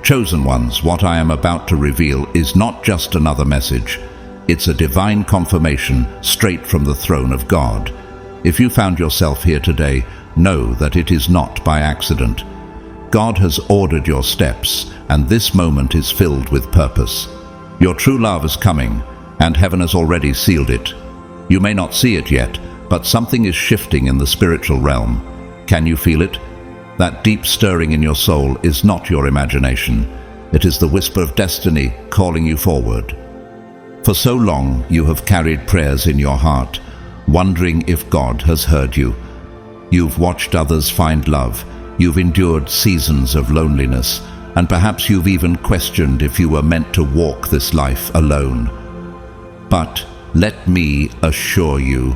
Chosen ones, what I am about to reveal is not just another message. It's a divine confirmation straight from the throne of God. If you found yourself here today, know that it is not by accident. God has ordered your steps, and this moment is filled with purpose. Your true love is coming, and heaven has already sealed it. You may not see it yet, but something is shifting in the spiritual realm. Can you feel it? That deep stirring in your soul is not your imagination. It is the whisper of destiny calling you forward. For so long you have carried prayers in your heart, wondering if God has heard you. You've watched others find love. You've endured seasons of loneliness, and perhaps you've even questioned if you were meant to walk this life alone. But let me assure you,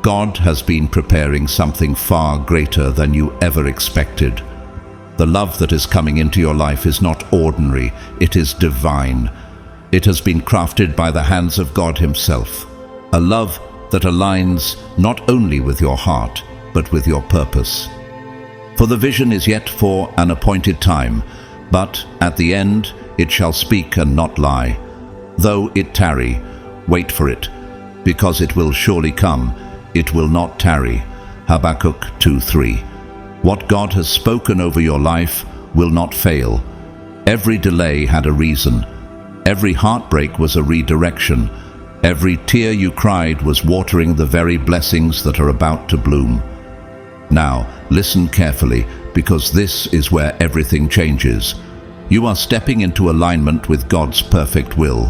God has been preparing something far greater than you ever expected. The love that is coming into your life is not ordinary, it is divine. It has been crafted by the hands of God Himself. A love that aligns not only with your heart, but with your purpose. For the vision is yet for an appointed time, but at the end it shall speak and not lie. Though it tarry, wait for it, because it will surely come. It will not tarry. Habakkuk 2:3. What God has spoken over your life will not fail. Every delay had a reason. Every heartbreak was a redirection. Every tear you cried was watering the very blessings that are about to bloom. Now, listen carefully, because this is where everything changes. You are stepping into alignment with God's perfect will.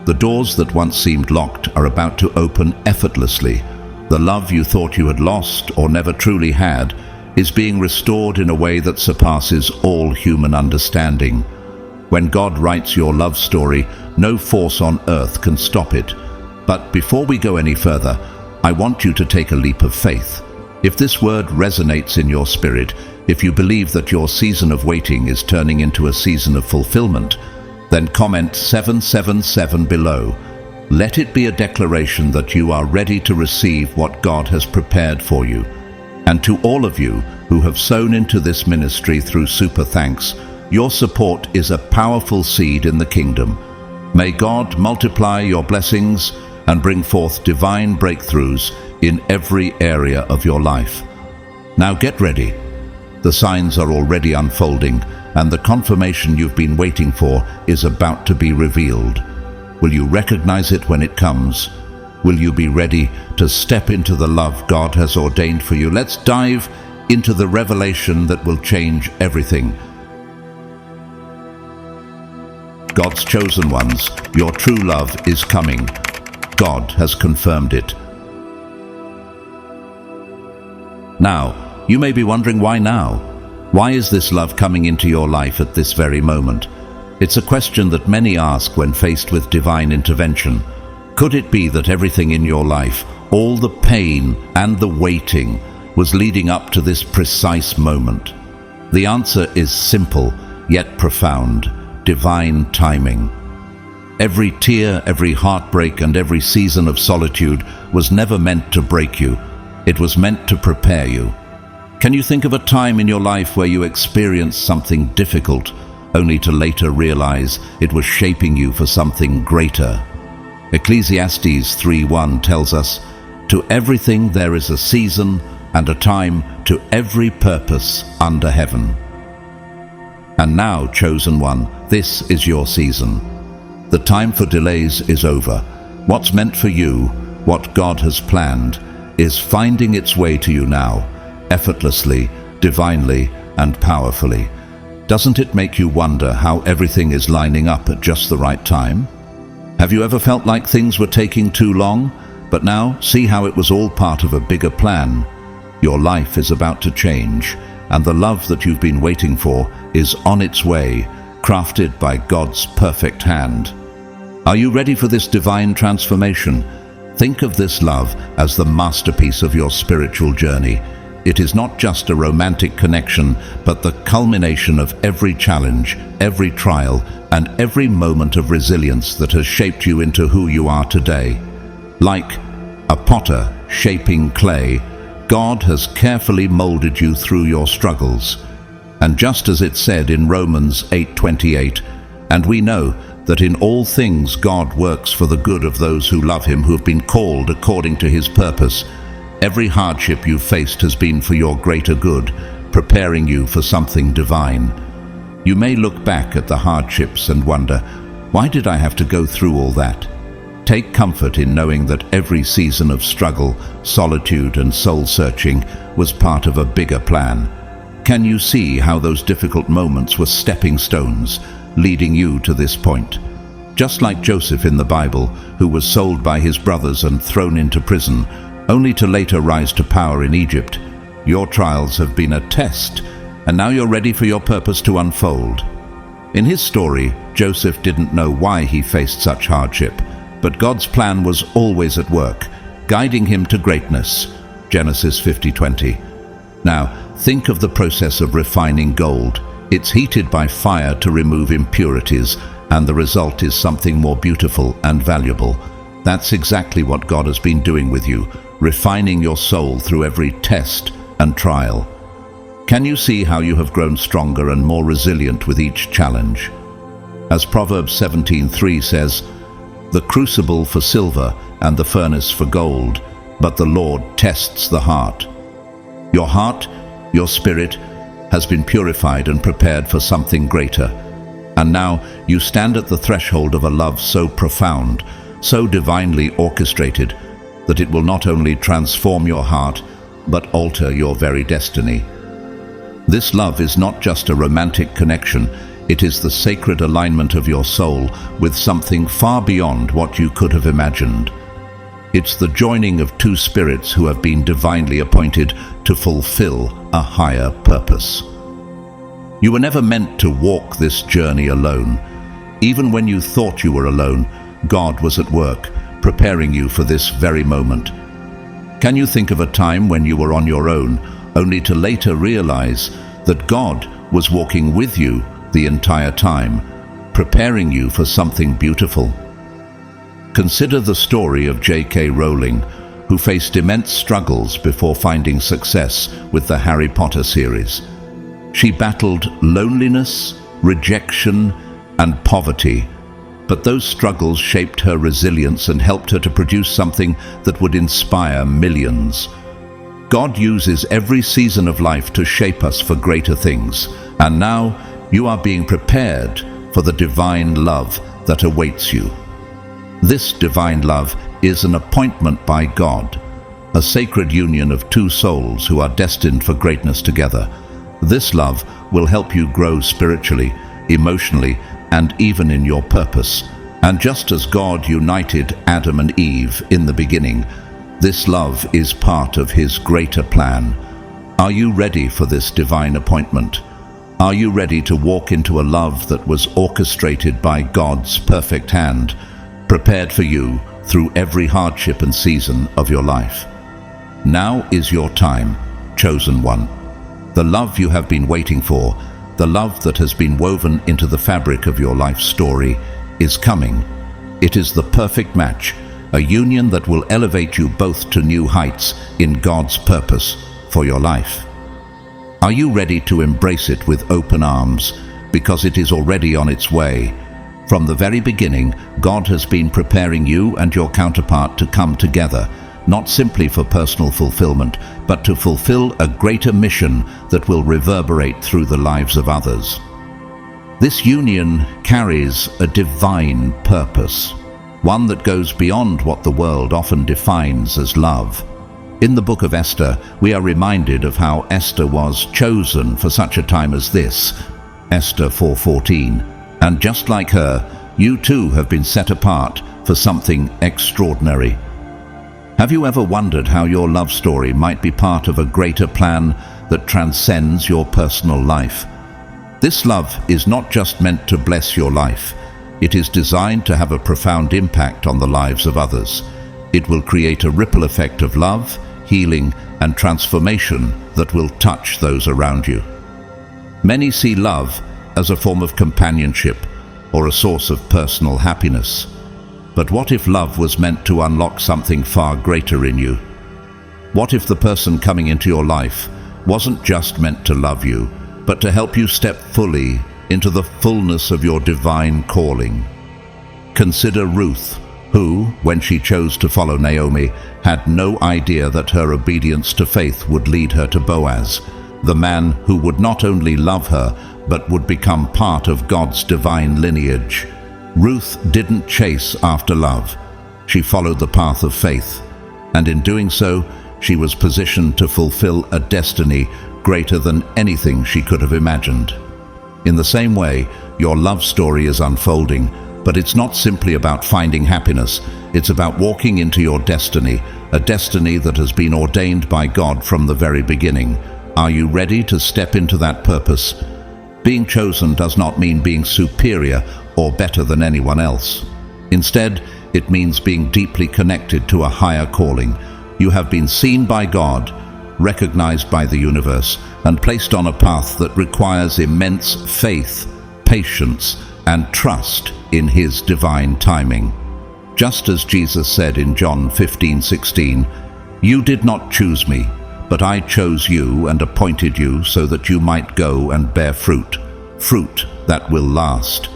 The doors that once seemed locked are about to open effortlessly. The love you thought you had lost or never truly had is being restored in a way that surpasses all human understanding. When God writes your love story, no force on earth can stop it. But before we go any further, I want you to take a leap of faith. If this word resonates in your spirit, if you believe that your season of waiting is turning into a season of fulfillment, then comment 777 below. Let it be a declaration that you are ready to receive what God has prepared for you. And to all of you who have sown into this ministry through Super Thanks, your support is a powerful seed in the kingdom. May God multiply your blessings and bring forth divine breakthroughs in every area of your life. Now get ready. The signs are already unfolding, and the confirmation you've been waiting for is about to be revealed. Will you recognize it when it comes? Will you be ready to step into the love God has ordained for you? Let's dive into the revelation that will change everything. God's chosen ones, your true love is coming. God has confirmed it. Now, you may be wondering why now? Why is this love coming into your life at this very moment? It's a question that many ask when faced with divine intervention. Could it be that everything in your life, all the pain and the waiting, was leading up to this precise moment? The answer is simple, yet profound: divine timing. Every tear, every heartbreak, and every season of solitude was never meant to break you. It was meant to prepare you. Can you think of a time in your life where you experienced something difficult, only to later realize it was shaping you for something greater? Ecclesiastes 3:1 tells us, "To everything there is a season and a time to every purpose under heaven." And now, chosen one, this is your season. The time for delays is over. What's meant for you, what God has planned, is finding its way to you now, effortlessly, divinely, and powerfully. Doesn't it make you wonder how everything is lining up at just the right time? Have you ever felt like things were taking too long? But now, see how it was all part of a bigger plan. Your life is about to change, and the love that you've been waiting for is on its way, crafted by God's perfect hand. Are you ready for this divine transformation? Think of this love as the masterpiece of your spiritual journey. It is not just a romantic connection, but the culmination of every challenge, every trial, and every moment of resilience that has shaped you into who you are today. Like a potter shaping clay, God has carefully molded you through your struggles. And just as it said in Romans 8:28, "And we know that in all things God works for the good of those who love him, who have been called according to his purpose." Every hardship you've faced has been for your greater good, preparing you for something divine. You may look back at the hardships and wonder, why did I have to go through all that? Take comfort in knowing that every season of struggle, solitude and soul-searching was part of a bigger plan. Can you see how those difficult moments were stepping stones, leading you to this point? Just like Joseph in the Bible, who was sold by his brothers and thrown into prison, only to later rise to power in Egypt, your trials have been a test, and now you're ready for your purpose to unfold. In his story, Joseph didn't know why he faced such hardship, but God's plan was always at work, guiding him to greatness. Genesis 50:20. Now, think of the process of refining gold. It's heated by fire to remove impurities, and the result is something more beautiful and valuable. That's exactly what God has been doing with you, refining your soul through every test and trial. Can you see how you have grown stronger and more resilient with each challenge? As Proverbs 17:3 says, "The crucible for silver and the furnace for gold, but the Lord tests the heart." Your heart, your spirit, has been purified and prepared for something greater. And now you stand at the threshold of a love so profound, so divinely orchestrated, that it will not only transform your heart, but alter your very destiny. This love is not just a romantic connection, it is the sacred alignment of your soul with something far beyond what you could have imagined. It's the joining of two spirits who have been divinely appointed to fulfill a higher purpose. You were never meant to walk this journey alone. Even when you thought you were alone, God was at work, preparing you for this very moment. Can you think of a time when you were on your own, only to later realize that God was walking with you the entire time, preparing you for something beautiful? Consider the story of J.K. Rowling, who faced immense struggles before finding success with the Harry Potter series. She battled loneliness, rejection, and poverty, but those struggles shaped her resilience and helped her to produce something that would inspire millions. God uses every season of life to shape us for greater things, and now you are being prepared for the divine love that awaits you. This divine love is an appointment by God, a sacred union of two souls who are destined for greatness together. This love will help you grow spiritually, emotionally, and even in your purpose. And just as God united Adam and Eve in the beginning, this love is part of his greater plan. Are you ready for this divine appointment? Are you ready to walk into a love that was orchestrated by God's perfect hand, prepared for you through every hardship and season of your life? Now is your time, chosen one. The love you have been waiting for, the love that has been woven into the fabric of your life story, is coming. It is the perfect match, a union that will elevate you both to new heights in God's purpose for your life. Are you ready to embrace it with open arms, because it is already on its way? From the very beginning, God has been preparing you and your counterpart to come together, not simply for personal fulfillment, but to fulfill a greater mission that will reverberate through the lives of others. This union carries a divine purpose, one that goes beyond what the world often defines as love. In the book of Esther, we are reminded of how Esther was chosen for such a time as this, Esther 4:14. And just like her, you too have been set apart for something extraordinary. Have you ever wondered how your love story might be part of a greater plan that transcends your personal life? This love is not just meant to bless your life. It is designed to have a profound impact on the lives of others. It will create a ripple effect of love, healing, and transformation that will touch those around you. Many see love as a form of companionship or a source of personal happiness. But what if love was meant to unlock something far greater in you? What if the person coming into your life wasn't just meant to love you, but to help you step fully into the fullness of your divine calling. Consider Ruth, who, when she chose to follow Naomi, had no idea that her obedience to faith would lead her to Boaz, the man who would not only love her, but would become part of God's divine lineage. Ruth didn't chase after love. She followed the path of faith, and in doing so, she was positioned to fulfill a destiny greater than anything she could have imagined. In the same way, your love story is unfolding, but it's not simply about finding happiness. It's about walking into your destiny, a destiny that has been ordained by God from the very beginning. Are you ready to step into that purpose? Being chosen does not mean being superior or better than anyone else. Instead, it means being deeply connected to a higher calling. You have been seen by God, recognized by the universe, and placed on a path that requires immense faith, patience, and trust in His divine timing. Just as Jesus said in John 15:16, "You did not choose me, but I chose you and appointed you so that you might go and bear fruit, fruit that will last."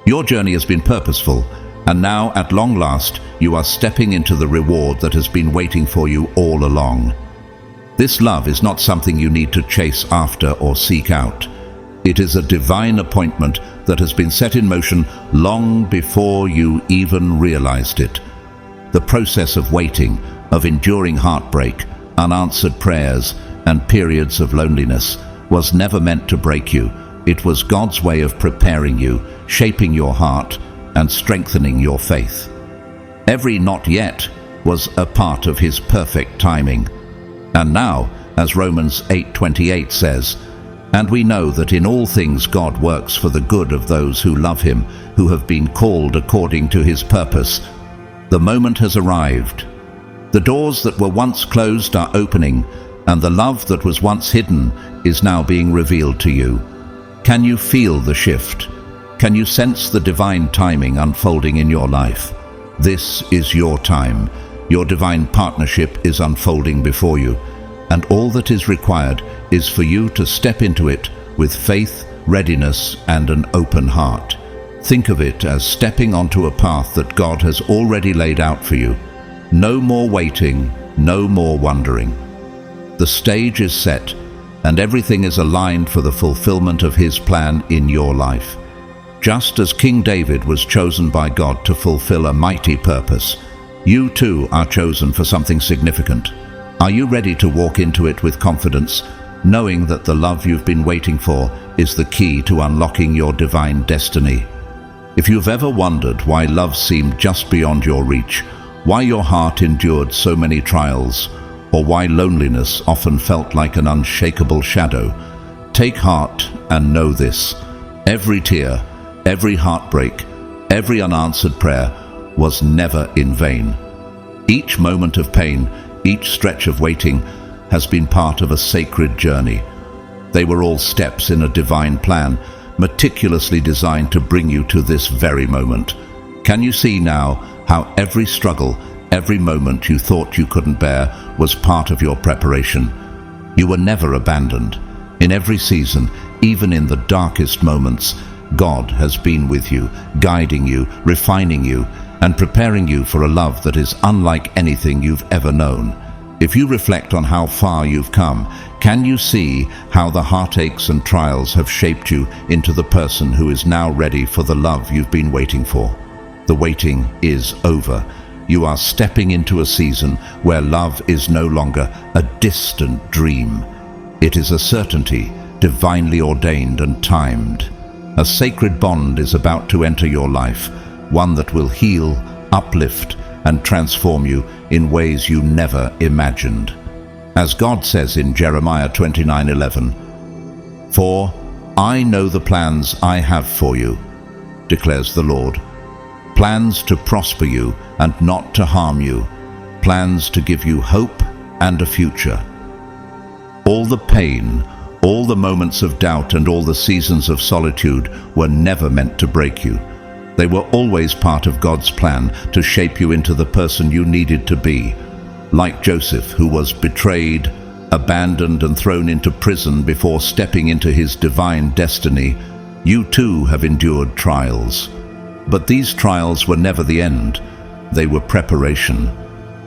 Your journey has been purposeful, and now, at long last, you are stepping into the reward that has been waiting for you all along. This love is not something you need to chase after or seek out. It is a divine appointment that has been set in motion long before you even realized it. The process of waiting, of enduring heartbreak, unanswered prayers, and periods of loneliness was never meant to break you. It was God's way of preparing you, shaping your heart, and strengthening your faith. Every not yet was a part of His perfect timing. And now, as Romans 8:28 says, "And we know that in all things God works for the good of those who love Him, who have been called according to His purpose." The moment has arrived. The doors that were once closed are opening, and the love that was once hidden is now being revealed to you. Can you feel the shift? Can you sense the divine timing unfolding in your life? This is your time. Your divine partnership is unfolding before you, and all that is required is for you to step into it with faith, readiness, and an open heart. Think of it as stepping onto a path that God has already laid out for you. No more waiting, no more wondering. The stage is set, and everything is aligned for the fulfillment of His plan in your life. Just as King David was chosen by God to fulfill a mighty purpose, you too are chosen for something significant. Are you ready to walk into it with confidence, knowing that the love you've been waiting for is the key to unlocking your divine destiny? If you've ever wondered why love seemed just beyond your reach, why your heart endured so many trials, or why loneliness often felt like an unshakable shadow, take heart and know this: every tear, every heartbreak, every unanswered prayer was never in vain. Each moment of pain, each stretch of waiting has been part of a sacred journey. They were all steps in a divine plan, meticulously designed to bring you to this very moment. Can you see now how every struggle, every moment you thought you couldn't bear was part of your preparation? You were never abandoned. In every season, even in the darkest moments, God has been with you, guiding you, refining you, and preparing you for a love that is unlike anything you've ever known. If you reflect on how far you've come, can you see how the heartaches and trials have shaped you into the person who is now ready for the love you've been waiting for? The waiting is over. You are stepping into a season where love is no longer a distant dream. It is a certainty, divinely ordained and timed. A sacred bond is about to enter your life, one that will heal, uplift, and transform you in ways you never imagined. As God says in Jeremiah 29:11, "For I know the plans I have for you, declares the Lord, plans to prosper you and not to harm you, plans to give you hope and a future." All the pain, all the moments of doubt, and all the seasons of solitude were never meant to break you. They were always part of God's plan to shape you into the person you needed to be. Like Joseph, who was betrayed, abandoned and thrown into prison before stepping into his divine destiny, you too have endured trials. But these trials were never the end. They were preparation.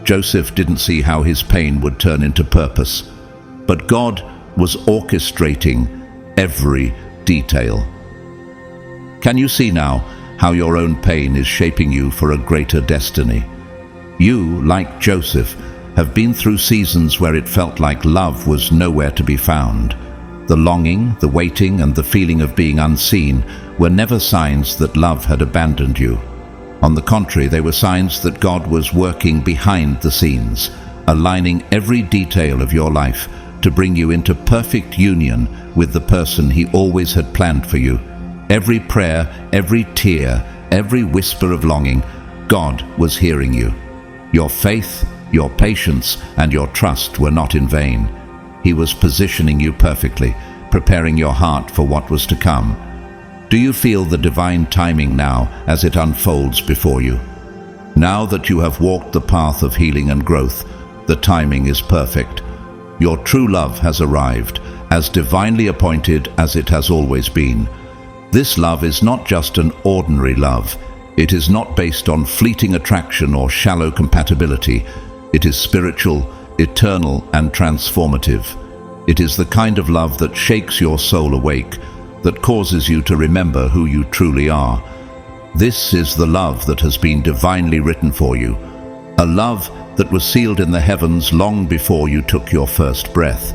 Joseph didn't see how his pain would turn into purpose, but God was orchestrating every detail. Can you see now how your own pain is shaping you for a greater destiny? You, like Joseph, have been through seasons where it felt like love was nowhere to be found. The longing, the waiting, and the feeling of being unseen were never signs that love had abandoned you. On the contrary, they were signs that God was working behind the scenes, aligning every detail of your life to bring you into perfect union with the person He always had planned for you. Every prayer, every tear, every whisper of longing, God was hearing you. Your faith, your patience, and your trust were not in vain. He was positioning you perfectly, preparing your heart for what was to come. Do you feel the divine timing now as it unfolds before you? Now that you have walked the path of healing and growth, the timing is perfect. Your true love has arrived, as divinely appointed as it has always been. This love is not just an ordinary love. It is not based on fleeting attraction or shallow compatibility. It is spiritual, eternal, and transformative. It is the kind of love that shakes your soul awake, that causes you to remember who you truly are. This is the love that has been divinely written for you, a love that was sealed in the heavens long before you took your first breath.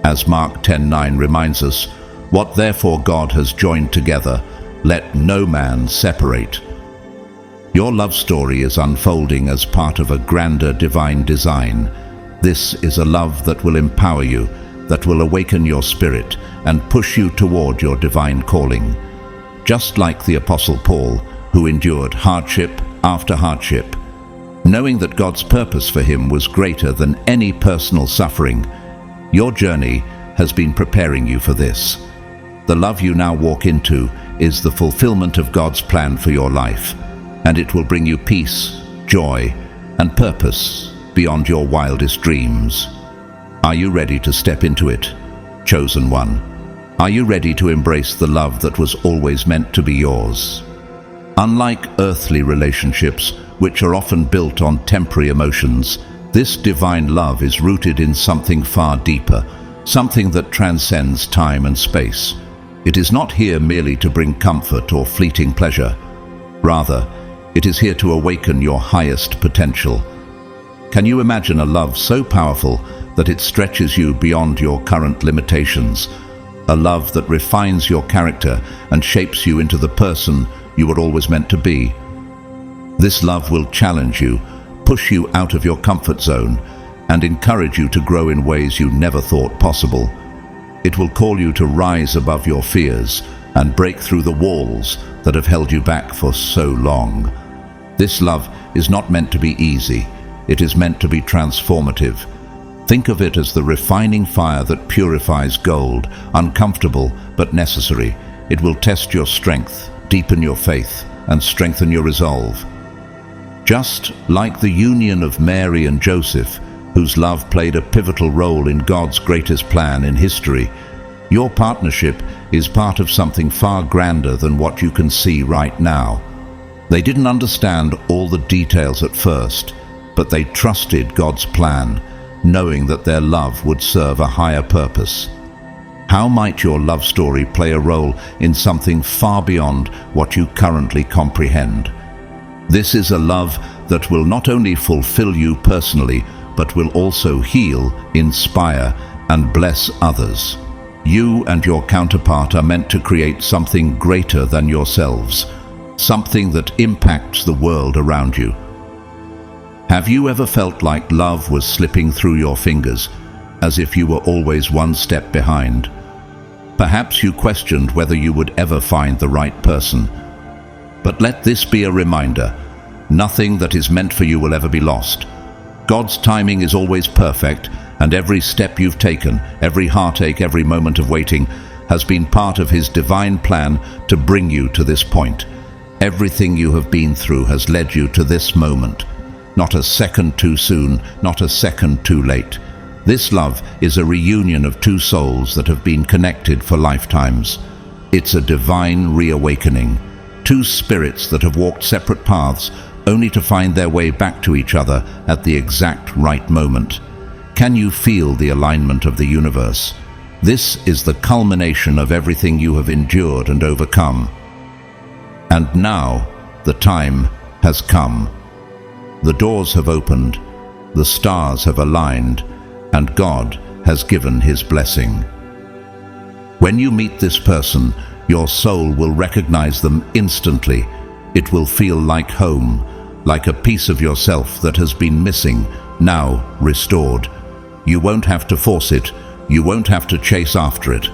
As Mark 10:9 reminds us, "What therefore God has joined together, let no man separate." Your love story is unfolding as part of a grander divine design. This is a love that will empower you, that will awaken your spirit and push you toward your divine calling. Just like the Apostle Paul, who endured hardship after hardship, knowing that God's purpose for him was greater than any personal suffering, your journey has been preparing you for this. The love you now walk into is the fulfillment of God's plan for your life, and it will bring you peace, joy, and purpose beyond your wildest dreams. Are you ready to step into it, chosen one? Are you ready to embrace the love that was always meant to be yours? Unlike earthly relationships, which are often built on temporary emotions, this divine love is rooted in something far deeper, something that transcends time and space. It is not here merely to bring comfort or fleeting pleasure. Rather, it is here to awaken your highest potential. Can you imagine a love so powerful that it stretches you beyond your current limitations? A love that refines your character and shapes you into the person you were always meant to be. This love will challenge you, push you out of your comfort zone, and encourage you to grow in ways you never thought possible. It will call you to rise above your fears and break through the walls that have held you back for so long. This love is not meant to be easy. It is meant to be transformative. Think of it as the refining fire that purifies gold, uncomfortable but necessary. It will test your strength, deepen your faith, and strengthen your resolve. Just like the union of Mary and Joseph, whose love played a pivotal role in God's greatest plan in history, your partnership is part of something far grander than what you can see right now. They didn't understand all the details at first, but they trusted God's plan, knowing that their love would serve a higher purpose. How might your love story play a role in something far beyond what you currently comprehend? This is a love that will not only fulfill you personally, but will also heal, inspire, and bless others. You and your counterpart are meant to create something greater than yourselves, something that impacts the world around you. Have you ever felt like love was slipping through your fingers, as if you were always one step behind? Perhaps you questioned whether you would ever find the right person. But let this be a reminder: nothing that is meant for you will ever be lost. God's timing is always perfect, and every step you've taken, every heartache, every moment of waiting, has been part of His divine plan to bring you to this point. Everything you have been through has led you to this moment. Not a second too soon, not a second too late. This love is a reunion of two souls that have been connected for lifetimes. It's a divine reawakening. Two spirits that have walked separate paths only to find their way back to each other at the exact right moment. Can you feel the alignment of the universe? This is the culmination of everything you have endured and overcome. And now, the time has come. The doors have opened, the stars have aligned, and God has given His blessing. When you meet this person, your soul will recognize them instantly. It will feel like home, like a piece of yourself that has been missing, now restored. You won't have to force it, you won't have to chase after it,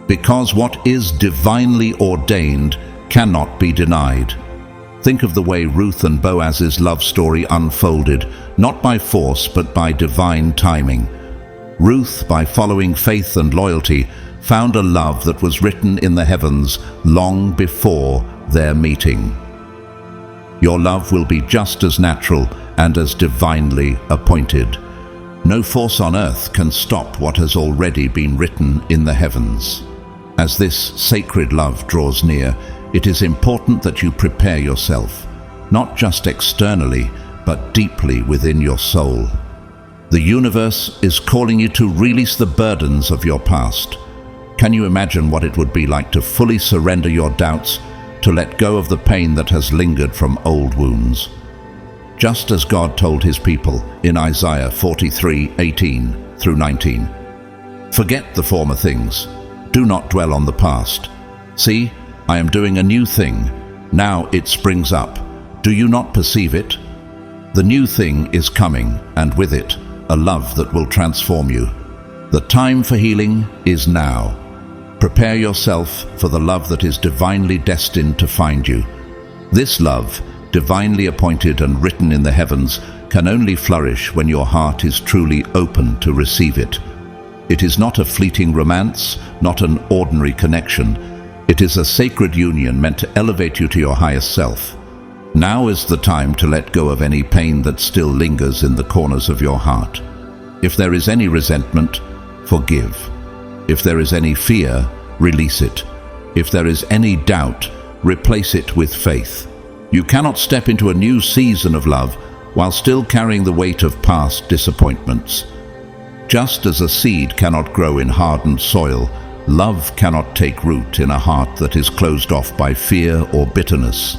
because what is divinely ordained cannot be denied. Think of the way Ruth and Boaz's love story unfolded, not by force but by divine timing. Ruth, by following faith and loyalty, found a love that was written in the heavens long before their meeting. Your love will be just as natural and as divinely appointed. No force on earth can stop what has already been written in the heavens. As this sacred love draws near, it is important that you prepare yourself, not just externally, but deeply within your soul. The universe is calling you to release the burdens of your past. Can you imagine what it would be like to fully surrender your doubts, to let go of the pain that has lingered from old wounds? Just as God told His people in Isaiah 43:18 through 19. Forget the former things. Do not dwell on the past. See, I am doing a new thing. Now it springs up. Do you not perceive it? The new thing is coming, and with it, a love that will transform you. The time for healing is now. Prepare yourself for the love that is divinely destined to find you. This love, divinely appointed and written in the heavens, can only flourish when your heart is truly open to receive it. It is not a fleeting romance, not an ordinary connection. It is a sacred union meant to elevate you to your highest self. Now is the time to let go of any pain that still lingers in the corners of your heart. If there is any resentment, forgive. If there is any fear, release it. If there is any doubt, replace it with faith. You cannot step into a new season of love while still carrying the weight of past disappointments. Just as a seed cannot grow in hardened soil, love cannot take root in a heart that is closed off by fear or bitterness.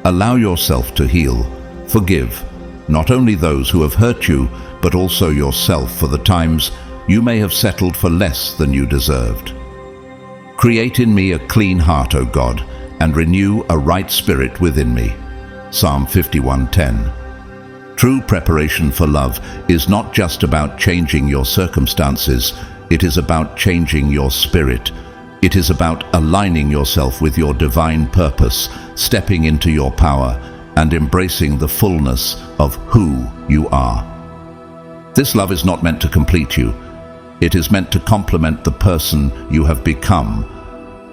Allow yourself to heal. Forgive, not only those who have hurt you, but also yourself for the times you may have settled for less than you deserved. Create in me a clean heart, O God, and renew a right spirit within me. Psalm 51:10. True preparation for love is not just about changing your circumstances, it is about changing your spirit. It is about aligning yourself with your divine purpose, stepping into your power, and embracing the fullness of who you are. This love is not meant to complete you. It is meant to complement the person you have become.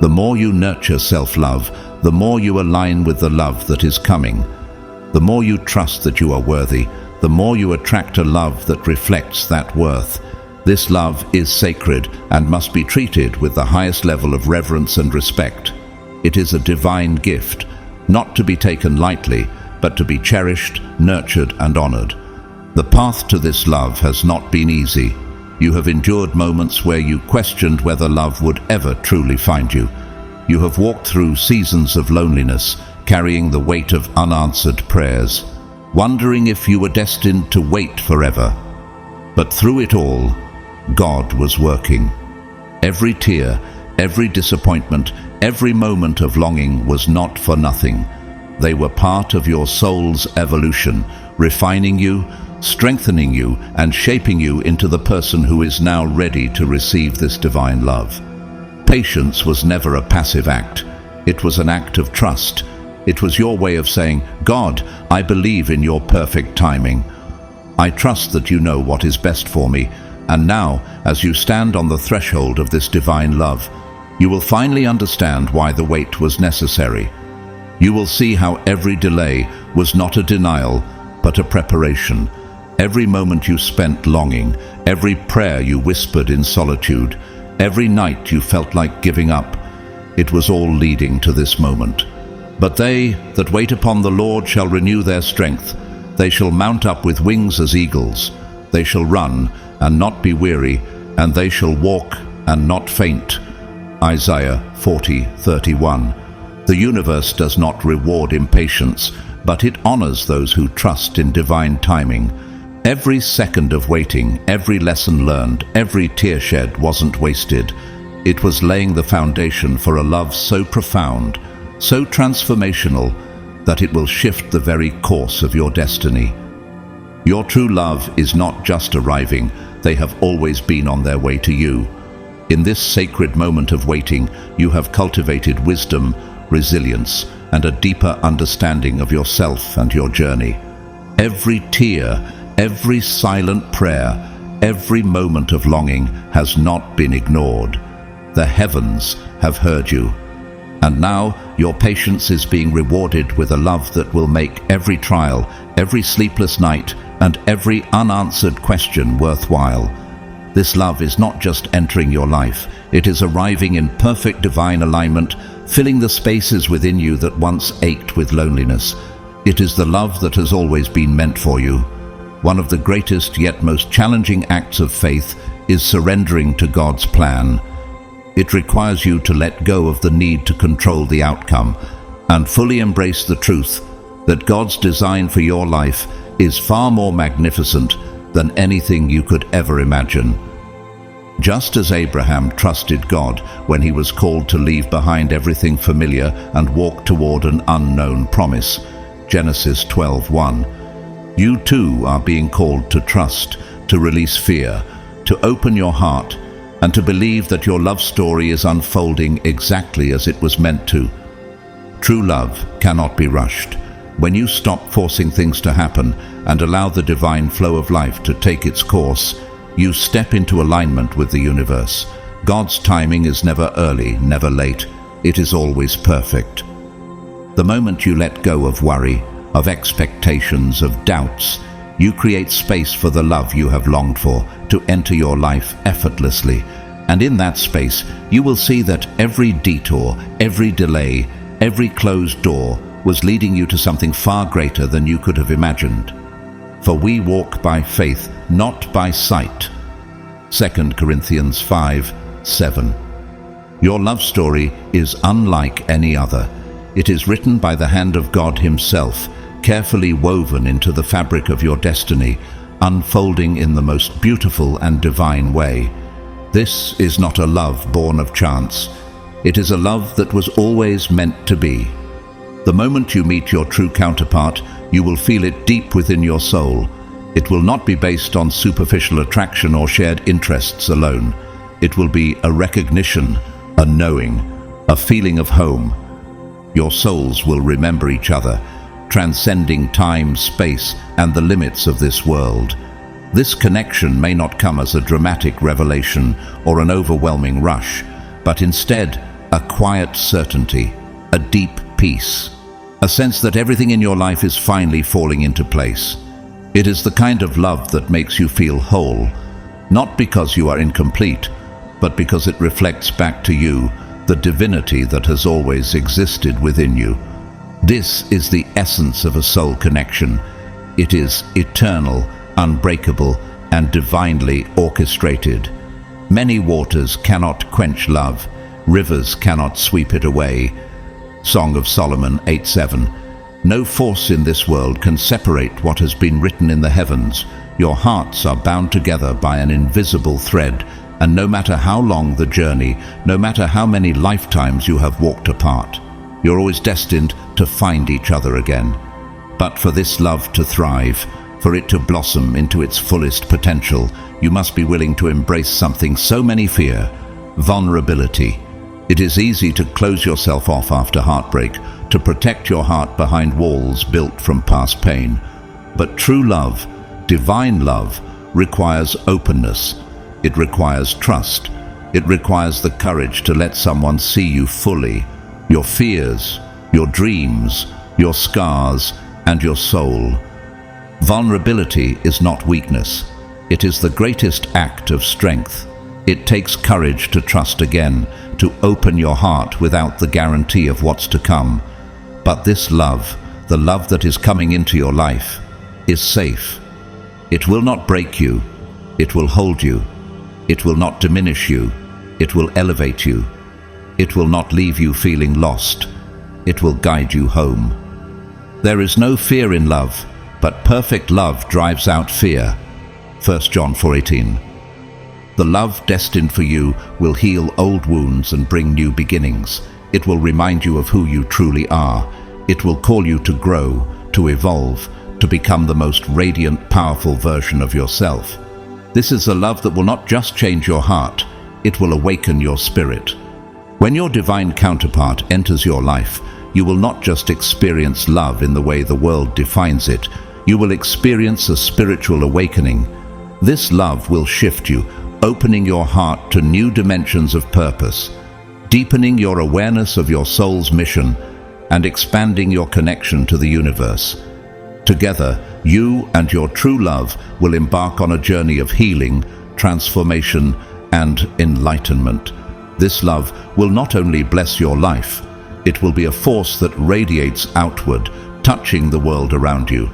The more you nurture self-love, the more you align with the love that is coming. The more you trust that you are worthy, the more you attract a love that reflects that worth. This love is sacred and must be treated with the highest level of reverence and respect. It is a divine gift, not to be taken lightly, but to be cherished, nurtured, and honored. The path to this love has not been easy. You have endured moments where you questioned whether love would ever truly find you. You have walked through seasons of loneliness, carrying the weight of unanswered prayers, wondering if you were destined to wait forever. But through it all, God was working. Every tear, every disappointment, every moment of longing was not for nothing. They were part of your soul's evolution, refining you, strengthening you, and shaping you into the person who is now ready to receive this divine love. Patience was never a passive act. It was an act of trust. It was your way of saying, God, I believe in your perfect timing. I trust that you know what is best for me. And now, as you stand on the threshold of this divine love, you will finally understand why the wait was necessary. You will see how every delay was not a denial, but a preparation. Every moment you spent longing, every prayer you whispered in solitude, every night you felt like giving up. It was all leading to this moment. But they that wait upon the Lord shall renew their strength. They shall mount up with wings as eagles. They shall run and not be weary, and they shall walk and not faint. Isaiah 40:31. The universe does not reward impatience, but it honors those who trust in divine timing. Every second of waiting, every lesson learned, every tear shed wasn't wasted. It was laying the foundation for a love so profound, so transformational, that it will shift the very course of your destiny. Your true love is not just arriving, they have always been on their way to you. In this sacred moment of waiting, you have cultivated wisdom, resilience, and a deeper understanding of yourself and your journey. Every tear, every silent prayer, every moment of longing has not been ignored. The heavens have heard you. And now your patience is being rewarded with a love that will make every trial, every sleepless night, and every unanswered question worthwhile. This love is not just entering your life, it is arriving in perfect divine alignment, filling the spaces within you that once ached with loneliness. It is the love that has always been meant for you. One of the greatest yet most challenging acts of faith is surrendering to God's plan. It requires you to let go of the need to control the outcome and fully embrace the truth that God's design for your life is far more magnificent than anything you could ever imagine. Just as Abraham trusted God when he was called to leave behind everything familiar and walk toward an unknown promise, Genesis 12:1, you too are being called to trust, to release fear, to open your heart, and to believe that your love story is unfolding exactly as it was meant to. True love cannot be rushed. When you stop forcing things to happen and allow the divine flow of life to take its course, you step into alignment with the universe. God's timing is never early, never late. It is always perfect. The moment you let go of worry, of expectations, of doubts, you create space for the love you have longed for to enter your life effortlessly. And in that space, you will see that every detour, every delay, every closed door was leading you to something far greater than you could have imagined. For we walk by faith, not by sight. 2 Corinthians 5:7. Your love story is unlike any other. It is written by the hand of God Himself, carefully woven into the fabric of your destiny, unfolding in the most beautiful and divine way. This is not a love born of chance. It is a love that was always meant to be. The moment you meet your true counterpart, you will feel it deep within your soul. It will not be based on superficial attraction or shared interests alone. It will be a recognition, a knowing, a feeling of home. Your souls will remember each other, transcending time, space, and the limits of this world. This connection may not come as a dramatic revelation or an overwhelming rush, but instead a quiet certainty, a deep peace, a sense that everything in your life is finally falling into place. It is the kind of love that makes you feel whole, not because you are incomplete, but because it reflects back to you the divinity that has always existed within you. This is the essence of a soul connection. It is eternal, unbreakable, and divinely orchestrated. Many waters cannot quench love. Rivers cannot sweep it away. Song of Solomon 8:7. No force in this world can separate what has been written in the heavens. Your hearts are bound together by an invisible thread, and no matter how long the journey, no matter how many lifetimes you have walked apart, you're always destined to find each other again. But for this love to thrive, for it to blossom into its fullest potential, you must be willing to embrace something so many fear: vulnerability. It is easy to close yourself off after heartbreak, to protect your heart behind walls built from past pain. But true love, divine love, requires openness. It requires trust. It requires the courage to let someone see you fully, your fears, your dreams, your scars, and your soul. Vulnerability is not weakness. It is the greatest act of strength. It takes courage to trust again, to open your heart without the guarantee of what's to come. But this love, the love that is coming into your life, is safe. It will not break you. It will hold you. It will not diminish you. It will elevate you. It will not leave you feeling lost. It will guide you home. There is no fear in love, but perfect love drives out fear. 1 John 4:18. The love destined for you will heal old wounds and bring new beginnings. It will remind you of who you truly are. It will call you to grow, to evolve, to become the most radiant, powerful version of yourself. This is a love that will not just change your heart, it will awaken your spirit. When your divine counterpart enters your life, you will not just experience love in the way the world defines it, you will experience a spiritual awakening. This love will shift you, opening your heart to new dimensions of purpose, deepening your awareness of your soul's mission, and expanding your connection to the universe. Together, you and your true love will embark on a journey of healing, transformation, and enlightenment. This love will not only bless your life, it will be a force that radiates outward, touching the world around you.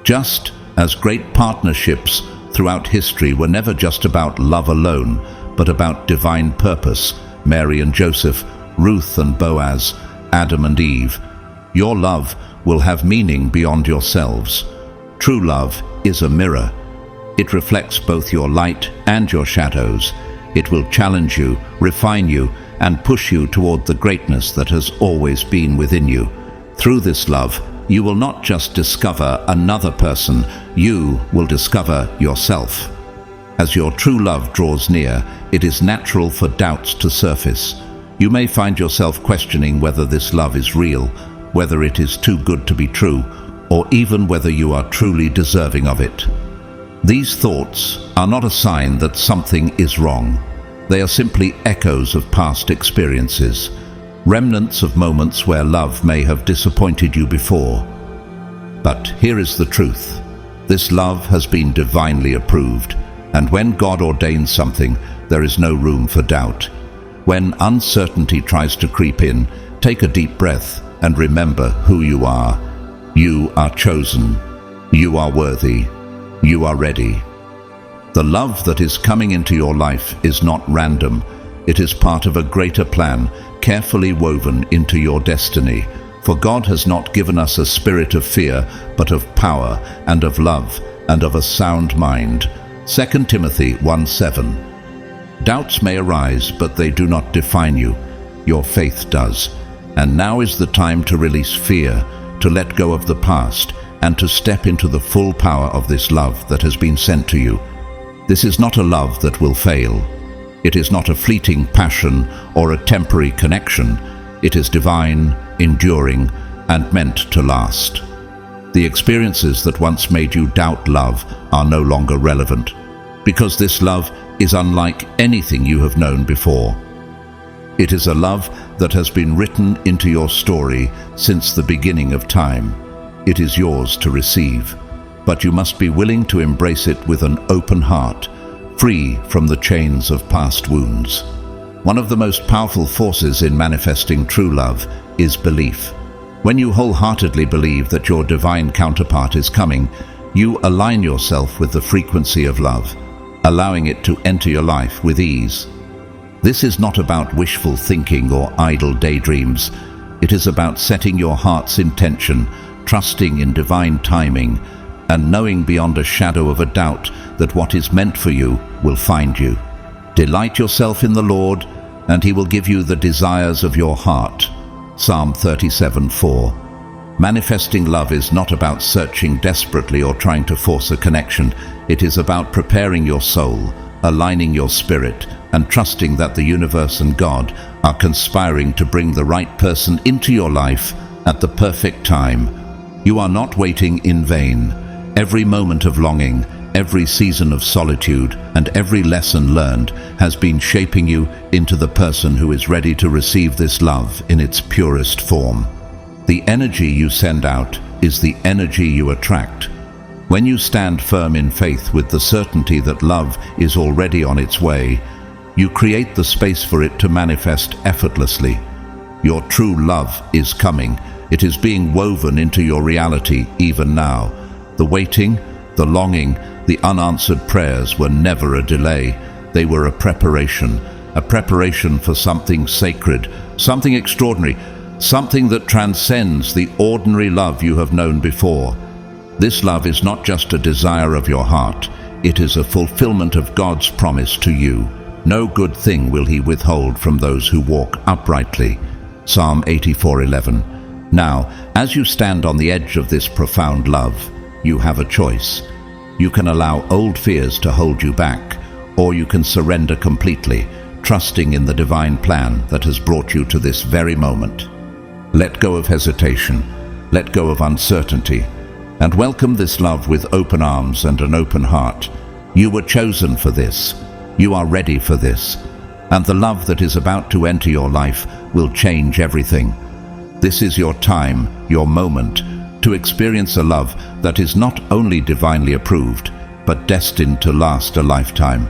Just as great partnerships throughout history were never just about love alone, but about divine purpose, Mary and Joseph, Ruth and Boaz, Adam and Eve, your love will have meaning beyond yourselves. True love is a mirror. It reflects both your light and your shadows. It will challenge you, refine you, and push you toward the greatness that has always been within you. Through this love, you will not just discover another person, you will discover yourself. As your true love draws near, it is natural for doubts to surface. You may find yourself questioning whether this love is real, whether it is too good to be true, or even whether you are truly deserving of it. These thoughts are not a sign that something is wrong. They are simply echoes of past experiences, remnants of moments where love may have disappointed you before. But here is the truth. This love has been divinely approved, and when God ordains something, there is no room for doubt. When uncertainty tries to creep in, take a deep breath and remember who you are. You are chosen. You are worthy. You are ready. The love that is coming into your life is not random. It is part of a greater plan, carefully woven into your destiny. For God has not given us a spirit of fear, but of power and of love and of a sound mind. 2 Timothy 1:7. Doubts may arise, but they do not define you. Your faith does. And now is the time to release fear, to let go of the past, and to step into the full power of this love that has been sent to you. This is not a love that will fail. It is not a fleeting passion or a temporary connection. It is divine, enduring, and meant to last. The experiences that once made you doubt love are no longer relevant, because this love is unlike anything you have known before. It is a love that has been written into your story since the beginning of time. It is yours to receive, but you must be willing to embrace it with an open heart, free from the chains of past wounds. One of the most powerful forces in manifesting true love is belief. When you wholeheartedly believe that your divine counterpart is coming, you align yourself with the frequency of love, allowing it to enter your life with ease. This is not about wishful thinking or idle daydreams. It is about setting your heart's intention, trusting in divine timing, and knowing beyond a shadow of a doubt that what is meant for you will find you. Delight yourself in the Lord, and He will give you the desires of your heart. Psalm 37:4. Manifesting love is not about searching desperately or trying to force a connection. It is about preparing your soul, aligning your spirit, and trusting that the universe and God are conspiring to bring the right person into your life at the perfect time. You are not waiting in vain. Every moment of longing, every season of solitude, and every lesson learned has been shaping you into the person who is ready to receive this love in its purest form. The energy you send out is the energy you attract. When you stand firm in faith with the certainty that love is already on its way, you create the space for it to manifest effortlessly. Your true love is coming. It is being woven into your reality even now. The waiting, the longing, the unanswered prayers were never a delay. They were a preparation for something sacred, something extraordinary, something that transcends the ordinary love you have known before. This love is not just a desire of your heart, it is a fulfillment of God's promise to you. No good thing will he withhold from those who walk uprightly. Psalm 84:11. Now, as you stand on the edge of this profound love, you have a choice. You can allow old fears to hold you back, or you can surrender completely, trusting in the divine plan that has brought you to this very moment. Let go of hesitation, let go of uncertainty, and welcome this love with open arms and an open heart. You were chosen for this. You are ready for this. And the love that is about to enter your life will change everything. This is your time, your moment, to experience a love that is not only divinely approved, but destined to last a lifetime.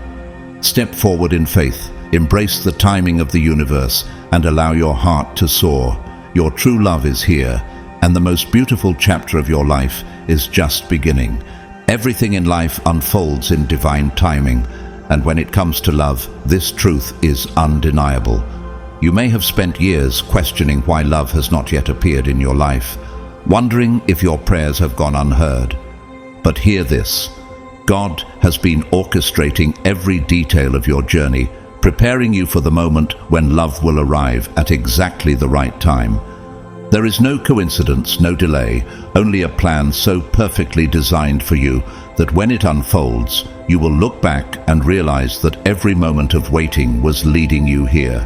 Step forward in faith, embrace the timing of the universe, and allow your heart to soar. Your true love is here, and the most beautiful chapter of your life is just beginning. Everything in life unfolds in divine timing, and when it comes to love, this truth is undeniable. You may have spent years questioning why love has not yet appeared in your life, wondering if your prayers have gone unheard. But hear this: God has been orchestrating every detail of your journey, preparing you for the moment when love will arrive at exactly the right time. There is no coincidence, no delay, only a plan so perfectly designed for you that when it unfolds, you will look back and realize that every moment of waiting was leading you here.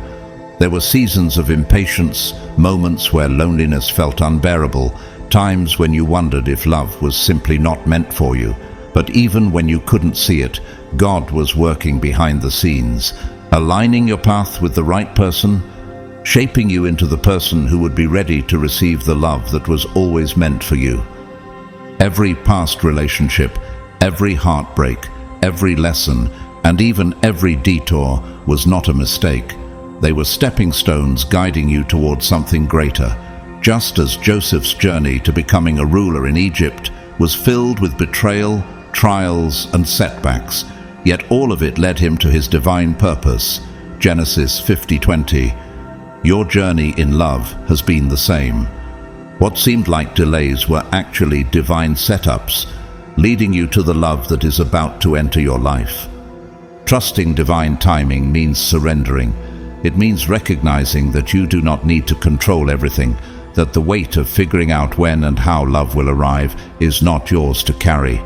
There were seasons of impatience, moments where loneliness felt unbearable, times when you wondered if love was simply not meant for you. But even when you couldn't see it, God was working behind the scenes, aligning your path with the right person, shaping you into the person who would be ready to receive the love that was always meant for you. Every past relationship, every heartbreak, every lesson, and even every detour was not a mistake. They were stepping stones guiding you towards something greater, just as Joseph's journey to becoming a ruler in Egypt was filled with betrayal, trials, and setbacks, yet all of it led him to his divine purpose. Genesis 50:20. Your journey in love has been the same. What seemed like delays were actually divine setups, leading you to the love that is about to enter your life. Trusting divine timing means surrendering. It means recognizing that you do not need to control everything, that the weight of figuring out when and how love will arrive is not yours to carry.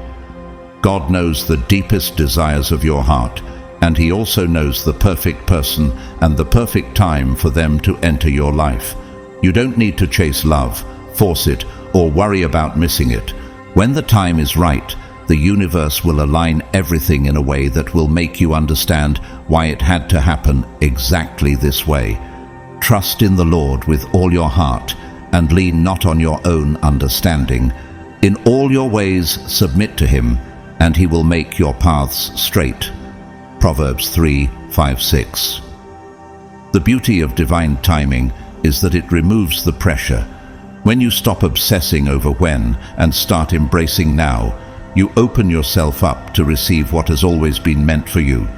God knows the deepest desires of your heart, and He also knows the perfect person and the perfect time for them to enter your life. You don't need to chase love, force it, or worry about missing it. When the time is right, the universe will align everything in a way that will make you understand why it had to happen exactly this way. Trust in the Lord with all your heart, and lean not on your own understanding. In all your ways submit to Him, and He will make your paths straight. Proverbs 3:5-6. The beauty of divine timing is that it removes the pressure. When you stop obsessing over when and start embracing now, you open yourself up to receive what has always been meant for you.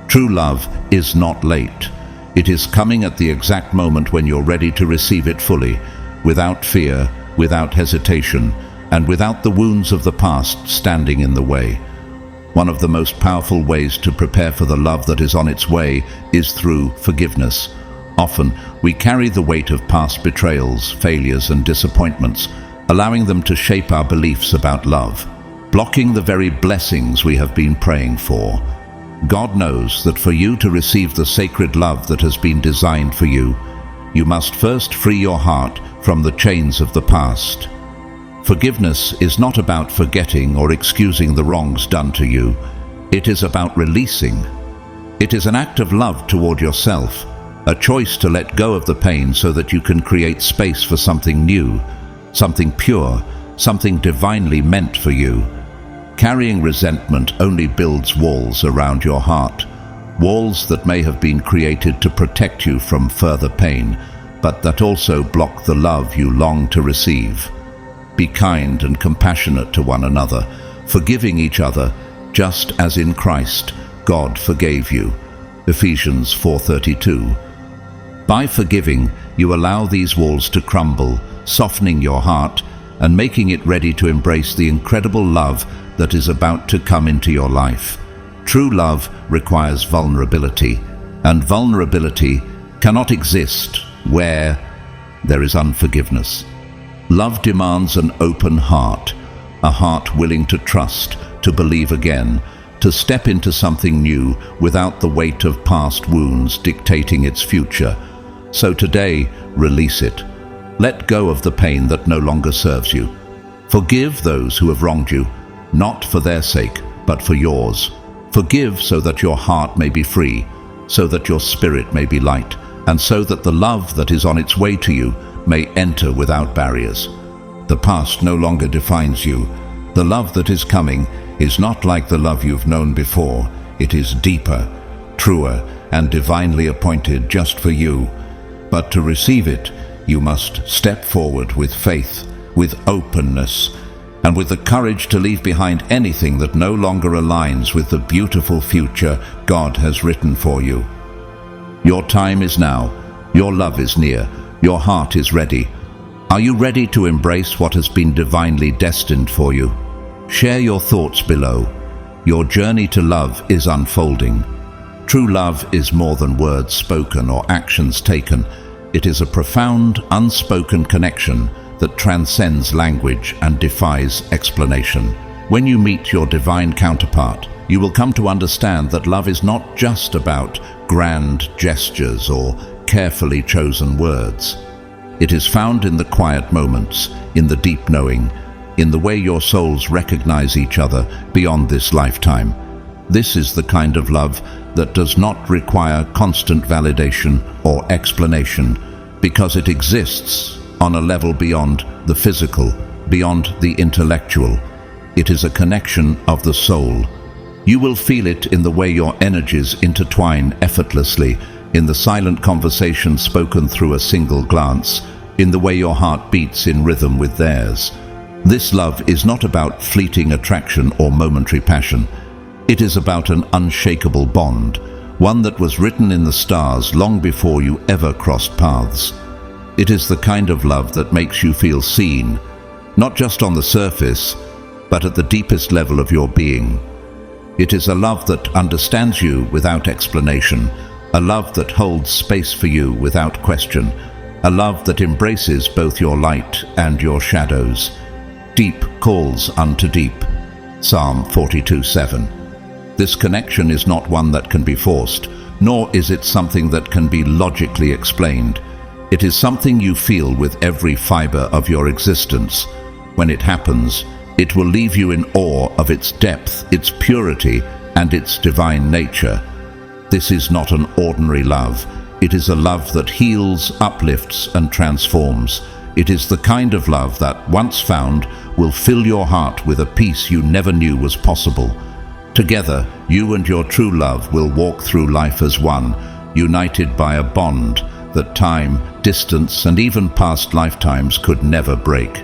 True love is not late. It is coming at the exact moment when you're ready to receive it fully, without fear, without hesitation, and without the wounds of the past standing in the way. One of the most powerful ways to prepare for the love that is on its way is through forgiveness. Often, we carry the weight of past betrayals, failures, and disappointments, allowing them to shape our beliefs about love, blocking the very blessings we have been praying for. God knows that for you to receive the sacred love that has been designed for you, you must first free your heart from the chains of the past. Forgiveness is not about forgetting or excusing the wrongs done to you. It is about releasing. It is an act of love toward yourself, a choice to let go of the pain so that you can create space for something new, something pure, something divinely meant for you. Carrying resentment only builds walls around your heart, walls that may have been created to protect you from further pain, but that also block the love you long to receive. Be kind and compassionate to one another, forgiving each other, just as in Christ God forgave you. Ephesians 4:32. By forgiving, you allow these walls to crumble, softening your heart and making it ready to embrace the incredible love that is about to come into your life. True love requires vulnerability, and vulnerability cannot exist where there is unforgiveness. Love demands an open heart, a heart willing to trust, to believe again, to step into something new without the weight of past wounds dictating its future. So today, release it. Let go of the pain that no longer serves you. Forgive those who have wronged you, not for their sake, but for yours. Forgive so that your heart may be free, so that your spirit may be light, and so that the love that is on its way to you may enter without barriers. The past no longer defines you. The love that is coming is not like the love you've known before. It is deeper, truer, and divinely appointed just for you. But to receive it, you must step forward with faith, with openness, and with the courage to leave behind anything that no longer aligns with the beautiful future God has written for you. Your time is now. Your love is near. Your heart is ready. Are you ready to embrace what has been divinely destined for you? Share your thoughts below. Your journey to love is unfolding. True love is more than words spoken or actions taken. It is a profound, unspoken connection that transcends language and defies explanation. When you meet your divine counterpart, you will come to understand that love is not just about grand gestures or carefully chosen words. It is found in the quiet moments, in the deep knowing, in the way your souls recognize each other beyond this lifetime. This is the kind of love that does not require constant validation or explanation, because it exists on a level beyond the physical, beyond the intellectual. It is a connection of the soul. You will feel it in the way your energies intertwine effortlessly, in the silent conversation spoken through a single glance, in the way your heart beats in rhythm with theirs. This love is not about fleeting attraction or momentary passion. It is about an unshakable bond, one that was written in the stars long before you ever crossed paths. It is the kind of love that makes you feel seen, not just on the surface, but at the deepest level of your being. It is a love that understands you without explanation, a love that holds space for you without question, a love that embraces both your light and your shadows. Deep calls unto deep. Psalm 42:7. This connection is not one that can be forced, nor is it something that can be logically explained. It is something you feel with every fiber of your existence. When it happens, it will leave you in awe of its depth, its purity, and its divine nature. This is not an ordinary love. It is a love that heals, uplifts, and transforms. It is the kind of love that, once found, will fill your heart with a peace you never knew was possible. Together, you and your true love will walk through life as one, united by a bond that time, distance, and even past lifetimes could never break.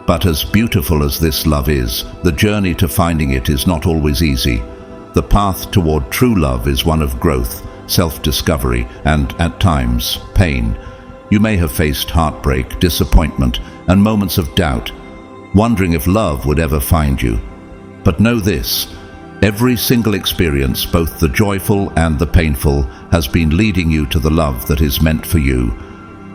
But as beautiful as this love is, the journey to finding it is not always easy. The path toward true love is one of growth, self-discovery, and, at times, pain. You may have faced heartbreak, disappointment, and moments of doubt, wondering if love would ever find you. But know this: every single experience, both the joyful and the painful, has been leading you to the love that is meant for you.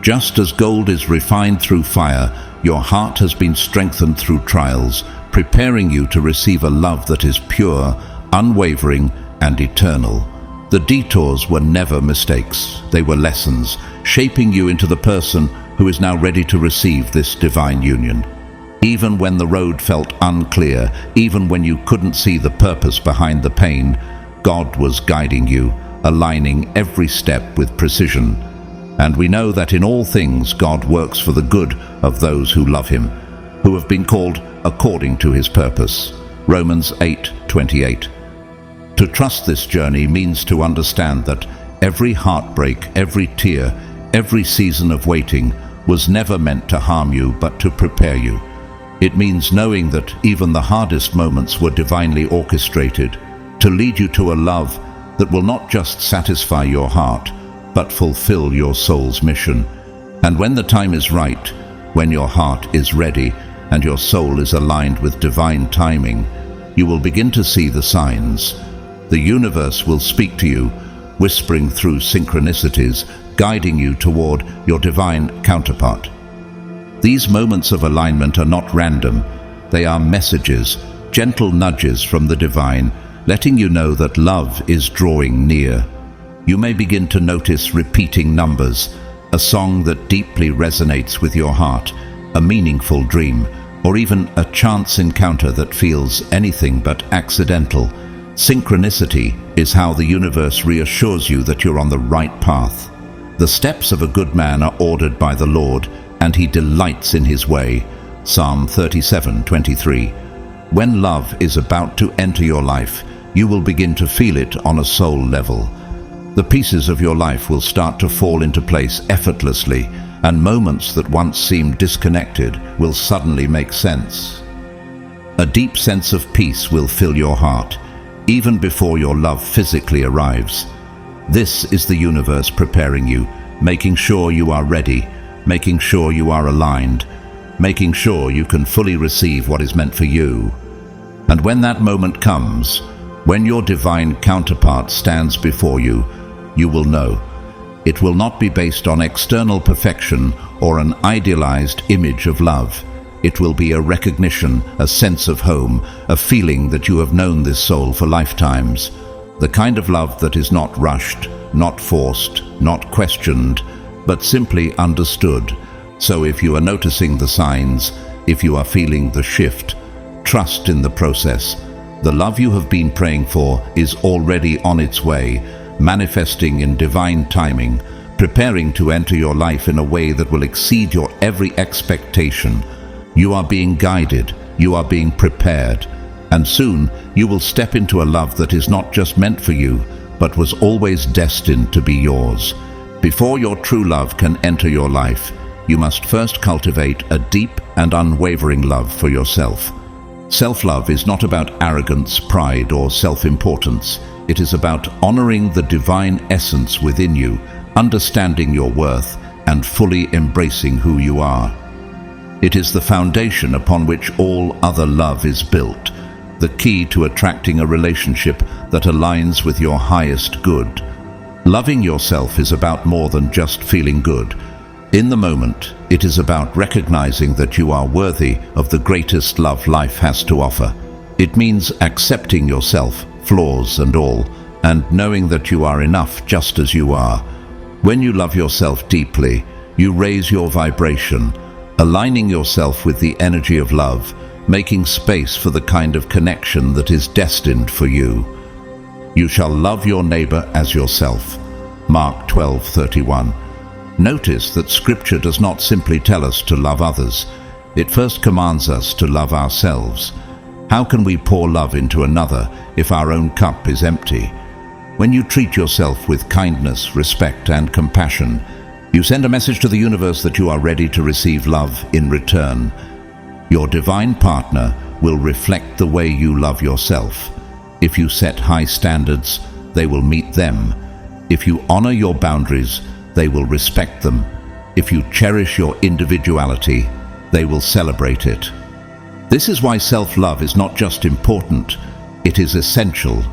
Just as gold is refined through fire, your heart has been strengthened through trials, preparing you to receive a love that is pure, unwavering, and eternal. The detours were never mistakes. They were lessons, shaping you into the person who is now ready to receive this divine union. Even when the road felt unclear, even when you couldn't see the purpose behind the pain, God was guiding you, aligning every step with precision. And we know that in all things God works for the good of those who love Him, who have been called according to His purpose. Romans 8:28. To trust this journey means to understand that every heartbreak, every tear, every season of waiting was never meant to harm you but to prepare you. It means knowing that even the hardest moments were divinely orchestrated to lead you to a love that will not just satisfy your heart, but fulfill your soul's mission. And when the time is right, when your heart is ready and your soul is aligned with divine timing, you will begin to see the signs. The universe will speak to you, whispering through synchronicities, guiding you toward your divine counterpart. These moments of alignment are not random. They are messages, gentle nudges from the divine, letting you know that love is drawing near. You may begin to notice repeating numbers, a song that deeply resonates with your heart, a meaningful dream, or even a chance encounter that feels anything but accidental. Synchronicity is how the universe reassures you that you're on the right path. The steps of a good man are ordered by the Lord, and he delights in his way. Psalm 37:23. When love is about to enter your life, you will begin to feel it on a soul level. The pieces of your life will start to fall into place effortlessly, and moments that once seemed disconnected will suddenly make sense. A deep sense of peace will fill your heart, even before your love physically arrives. This is the universe preparing you, making sure you are ready, making sure you are aligned, making sure you can fully receive what is meant for you. And when that moment comes, when your divine counterpart stands before you, you will know. It will not be based on external perfection or an idealized image of love. It will be a recognition, a sense of home, a feeling that you have known this soul for lifetimes. The kind of love that is not rushed, not forced, not questioned, but simply understood. So if you are noticing the signs, if you are feeling the shift, trust in the process. The love you have been praying for is already on its way, manifesting in divine timing, preparing to enter your life in a way that will exceed your every expectation. You are being guided, you are being prepared, and soon you will step into a love that is not just meant for you, but was always destined to be yours. Before your true love can enter your life, you must first cultivate a deep and unwavering love for yourself. Self-love is not about arrogance, pride, or self-importance. It is about honoring the divine essence within you, understanding your worth, and fully embracing who you are. It is the foundation upon which all other love is built, the key to attracting a relationship that aligns with your highest good. Loving yourself is about more than just feeling good. In the moment, it is about recognizing that you are worthy of the greatest love life has to offer. It means accepting yourself, flaws and all, and knowing that you are enough just as you are. When you love yourself deeply, you raise your vibration, aligning yourself with the energy of love, making space for the kind of connection that is destined for you. You shall love your neighbor as yourself. Mark 12:31. Notice that Scripture does not simply tell us to love others. It first commands us to love ourselves. How can we pour love into another if our own cup is empty? When you treat yourself with kindness, respect, and compassion, you send a message to the universe that you are ready to receive love in return. Your divine partner will reflect the way you love yourself. If you set high standards, they will meet them. If you honor your boundaries, they will respect them. If you cherish your individuality, they will celebrate it. This is why self-love is not just important, it is essential.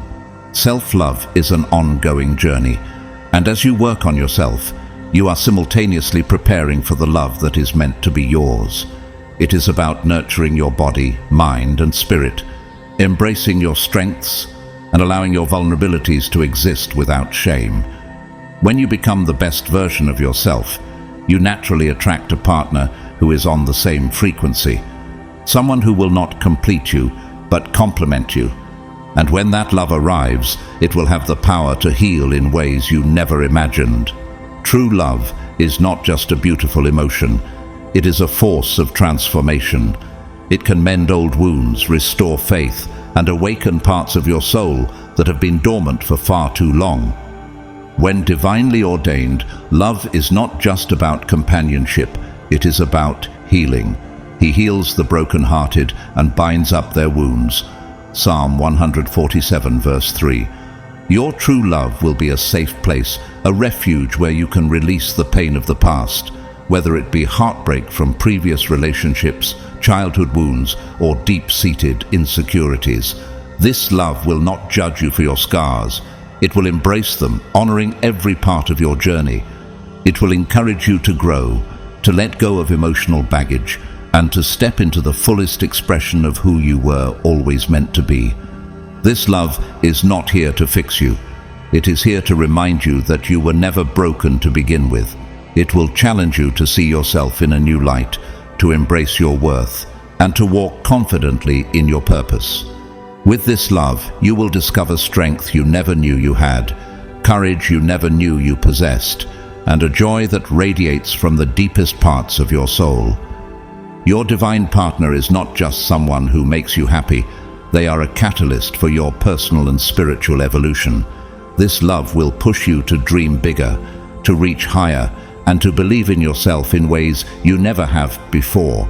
Self-love is an ongoing journey, and as you work on yourself, you are simultaneously preparing for the love that is meant to be yours. It is about nurturing your body, mind, and spirit, embracing your strengths, and allowing your vulnerabilities to exist without shame. When you become the best version of yourself, you naturally attract a partner who is on the same frequency, someone who will not complete you, but complement you. And when that love arrives, it will have the power to heal in ways you never imagined. True love is not just a beautiful emotion, it is a force of transformation. It can mend old wounds, restore faith, and awaken parts of your soul that have been dormant for far too long. When divinely ordained, love is not just about companionship, it is about healing. He heals the brokenhearted and binds up their wounds. Psalm 147 verse 3. Your true love will be a safe place, a refuge where you can release the pain of the past, whether it be heartbreak from previous relationships, childhood wounds, or deep-seated insecurities. This love will not judge you for your scars. It will embrace them, honoring every part of your journey. It will encourage you to grow, to let go of emotional baggage, and to step into the fullest expression of who you were always meant to be. This love is not here to fix you. It is here to remind you that you were never broken to begin with. It will challenge you to see yourself in a new light, to embrace your worth, and to walk confidently in your purpose. With this love, you will discover strength you never knew you had, courage you never knew you possessed, and a joy that radiates from the deepest parts of your soul. Your divine partner is not just someone who makes you happy. They are a catalyst for your personal and spiritual evolution. This love will push you to dream bigger, to reach higher, and to believe in yourself in ways you never have before.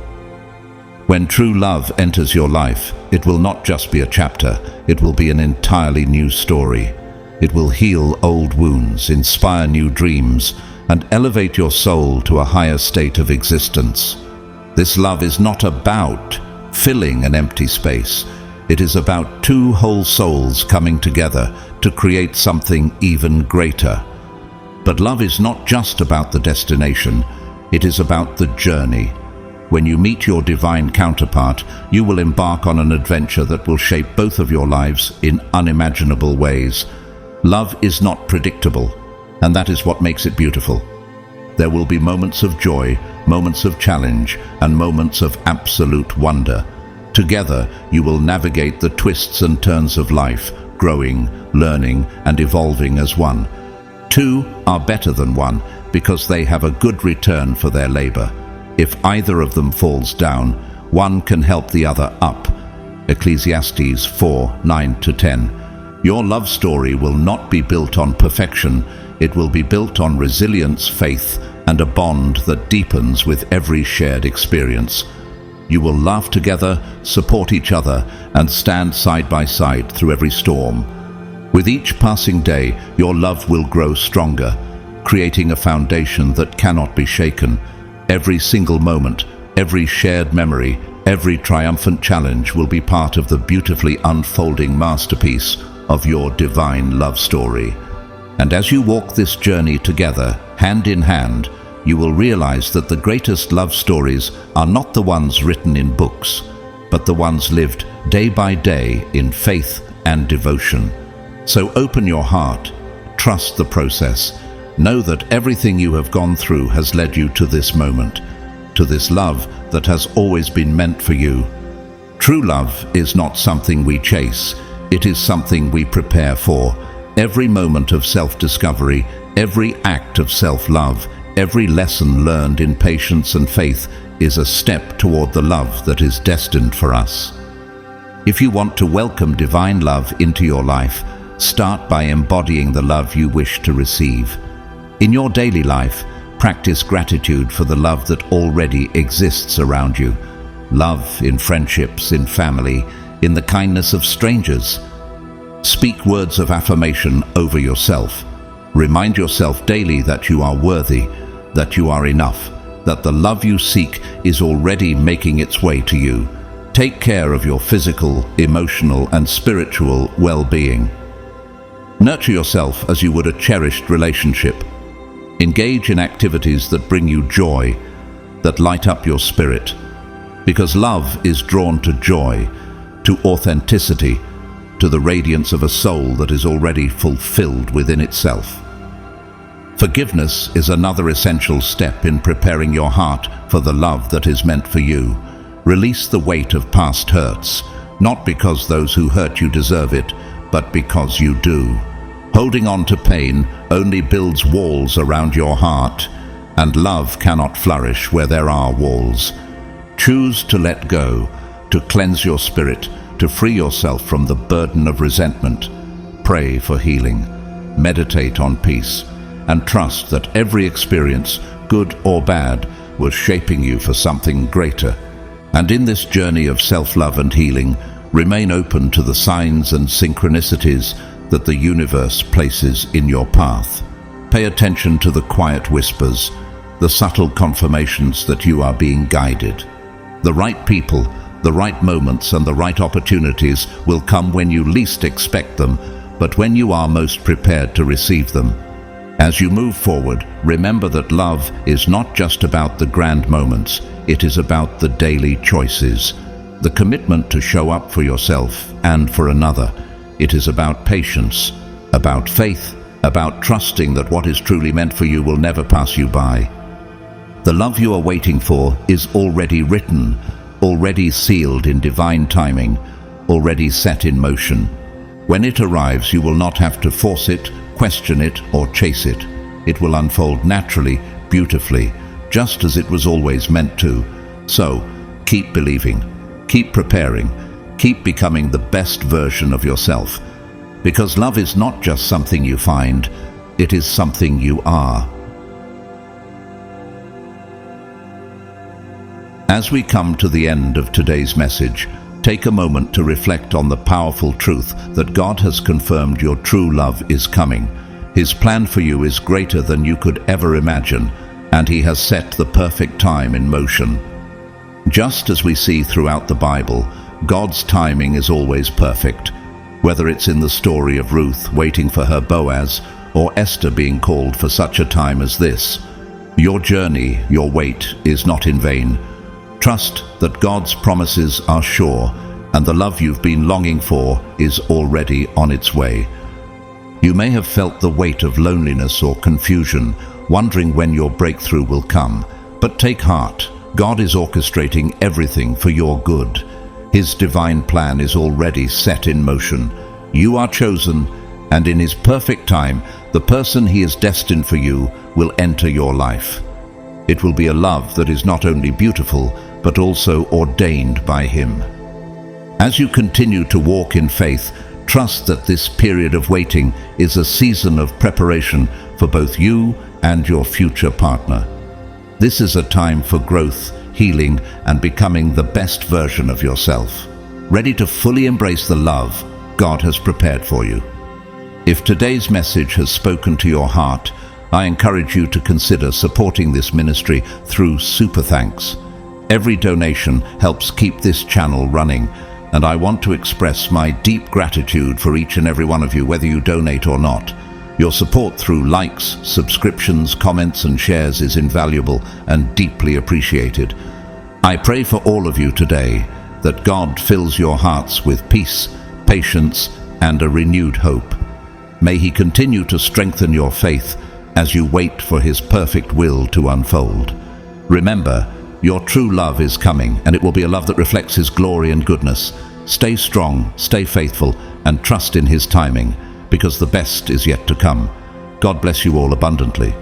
When true love enters your life, it will not just be a chapter, it will be an entirely new story. It will heal old wounds, inspire new dreams, and elevate your soul to a higher state of existence. This love is not about filling an empty space. It is about two whole souls coming together to create something even greater. But love is not just about the destination, it is about the journey. When you meet your divine counterpart, you will embark on an adventure that will shape both of your lives in unimaginable ways. Love is not predictable, and that is what makes it beautiful. There will be moments of joy, moments of challenge, and moments of absolute wonder. Together, you will navigate the twists and turns of life, growing, learning, and evolving as one. Two are better than one because they have a good return for their labor. If either of them falls down, one can help the other up. Ecclesiastes 4:9-10. Your love story will not be built on perfection. It will be built on resilience, faith, and a bond that deepens with every shared experience. You will laugh together, support each other, and stand side by side through every storm. With each passing day, your love will grow stronger, creating a foundation that cannot be shaken. Every single moment, every shared memory, every triumphant challenge will be part of the beautifully unfolding masterpiece of your divine love story. And as you walk this journey together, hand in hand, you will realize that the greatest love stories are not the ones written in books, but the ones lived day by day in faith and devotion. So open your heart, trust the process, know that everything you have gone through has led you to this moment, to this love that has always been meant for you. True love is not something we chase, it is something we prepare for. Every moment of self-discovery, every act of self-love, every lesson learned in patience and faith is a step toward the love that is destined for us. If you want to welcome divine love into your life, start by embodying the love you wish to receive. In your daily life, practice gratitude for the love that already exists around you. Love in friendships, in family, in the kindness of strangers. Speak words of affirmation over yourself. Remind yourself daily that you are worthy, that you are enough, that the love you seek is already making its way to you. Take care of your physical, emotional, and spiritual well-being. Nurture yourself as you would a cherished relationship. Engage in activities that bring you joy, that light up your spirit, because love is drawn to joy, to authenticity, to the radiance of a soul that is already fulfilled within itself. Forgiveness is another essential step in preparing your heart for the love that is meant for you. Release the weight of past hurts, not because those who hurt you deserve it, but because you do. Holding on to pain only builds walls around your heart, and love cannot flourish where there are walls. Choose to let go, to cleanse your spirit, to free yourself from the burden of resentment. Pray for healing, meditate on peace, and trust that every experience, good or bad, was shaping you for something greater. And in this journey of self-love and healing, remain open to the signs and synchronicities that the universe places in your path. Pay attention to the quiet whispers, the subtle confirmations that you are being guided. The right people, the right moments, and the right opportunities will come when you least expect them, but when you are most prepared to receive them. As you move forward, remember that love is not just about the grand moments, it is about the daily choices, the commitment to show up for yourself and for another. It is about patience, about faith, about trusting that what is truly meant for you will never pass you by. The love you are waiting for is already written, already sealed in divine timing, already set in motion. When it arrives, you will not have to force it, question it, or chase it. It will unfold naturally, beautifully, just as it was always meant to. So, keep believing, keep preparing, keep becoming the best version of yourself. Because love is not just something you find, it is something you are. As we come to the end of today's message, take a moment to reflect on the powerful truth that God has confirmed your true love is coming. His plan for you is greater than you could ever imagine, and He has set the perfect time in motion. Just as we see throughout the Bible, God's timing is always perfect. Whether it's in the story of Ruth waiting for her Boaz, or Esther being called for such a time as this, your journey, your wait, is not in vain. Trust that God's promises are sure, and the love you've been longing for is already on its way. You may have felt the weight of loneliness or confusion, wondering when your breakthrough will come. But take heart, God is orchestrating everything for your good. His divine plan is already set in motion. You are chosen, and in His perfect time, the person He has destined for you will enter your life. It will be a love that is not only beautiful, but also ordained by Him. As you continue to walk in faith, trust that this period of waiting is a season of preparation for both you and your future partner. This is a time for growth, healing, and becoming the best version of yourself, ready to fully embrace the love God has prepared for you. If today's message has spoken to your heart, I encourage you to consider supporting this ministry through Super Thanks. Every donation helps keep this channel running, and I want to express my deep gratitude for each and every one of you, whether you donate or not. Your support through likes, subscriptions, comments, and shares is invaluable and deeply appreciated. I pray for all of you today that God fills your hearts with peace, patience, and a renewed hope. May He continue to strengthen your faith as you wait for His perfect will to unfold. Remember, your true love is coming, and it will be a love that reflects His glory and goodness. Stay strong, stay faithful, and trust in His timing, because the best is yet to come. God bless you all abundantly.